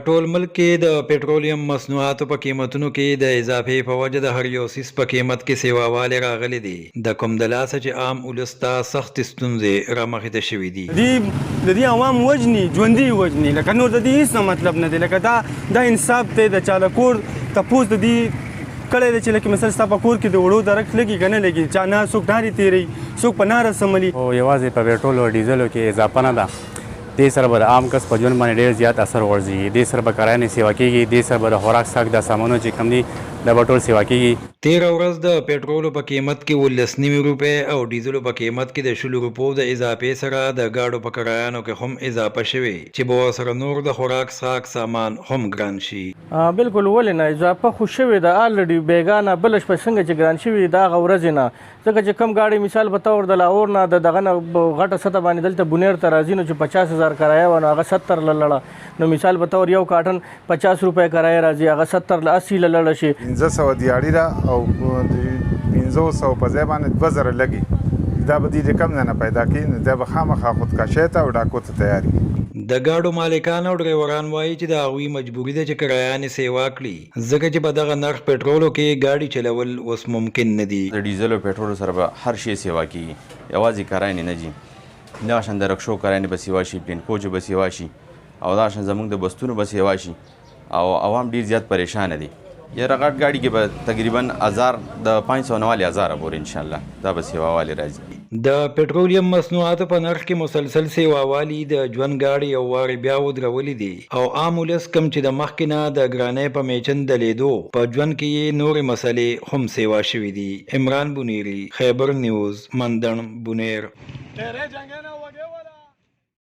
ټول ملک کې د پېټرولیم مصنوعاتو په قیمتونو کې د اضافې په وجه د هر یو سیس په قیمت کې سیواوالی راغلی دی د کوم د لاسه چې عام ولس ته سختې ستونزې رامخې ته شوي دي د دې عوام وجني ژوندي وجني لکه نور د دې هېڅ مطلب نه دی لکه دا انصاف دی د چا له کور تپوس د دې کړی دی چې لکه مثال ستا په کور کې د وړو درک لګي که نه لګي چا نه څوک نارې تېروي څوک په ناره سملي او یوازې په پېټرول او ډیزلو کې اضافه نه ده دې سره به د عام کس په ژوند باندې ډېر زیات اثر غورځي دې سره به کرایانې سیوا کېږي دې سره به د خوراک څښاک دا سامانونه چې کوم دي دا به ټول سیوا کېږي تېره ورځ د پېټرولو په قیمت کې 19 روپۍ او ډیزلو په قیمت کې د 20 روپو د اضافې سره د ګاډو په کرایانو کې هم اضافه شوې چې به ورسره نور د خوراک څښاک سامان هم ګران شي بالکل ولې نه اضافه خو شوې ده الریډي بیګانه بله شپه څنګه چې ګران شوي د هغه ورځې نه ځکه چې کم ګاډي مثال په طور د لاهور نه د دغه نه غټه سطح باندې دلته بونیر ته راځي نو چې 50,000 کرایه وه نو هغه 70 له لړه نو مثال په طور یو کاټن 50 روپۍ کرایه راځي هغه 70 له 80 له لړه شي 1500 دیاړي ده او 500 په ځای باندې 2000 لګي دا به دې کم نه پیدا کړي نو دا به خامخا خودکشي ته او ډاکو ته تیاری د ګاډو مالکان او ډرایوران وایي چې د هغوی مجبوري ده چې کرایانې سیوا کړي ځکه چې په دغه نرخ پېټرولو کې ګاډي چلول اوس ممکن نه دي د ډیزل او پېټرولو سره به هر شی سیوا کېږي یوازې کرایانې نه ځي دا شان د رکشو کرایانې به سیوا شي پلین کوچ به سیوا شي او دا شان زموږ د بستونو به سیوا شي او عوام ډېر زیات پریشانه دي یاره غټ ګاډي کې به تقریبا 1000 د 590,000 پورې انشاءالله دا به سیواوالی راځي د پېټرولیم مصنوعاتو په نرخ کې مسلسل سیواوالي د ژوند ګاډي یو وارې بیا ودرولي دي او عام ولس کم چې د مخکې نه د ګرانۍ په میچن د لیدو په ژوند کې یې نورې مسلې هم سیوا شوي دي عمران بونیری خیبر نیوز مندن بونیر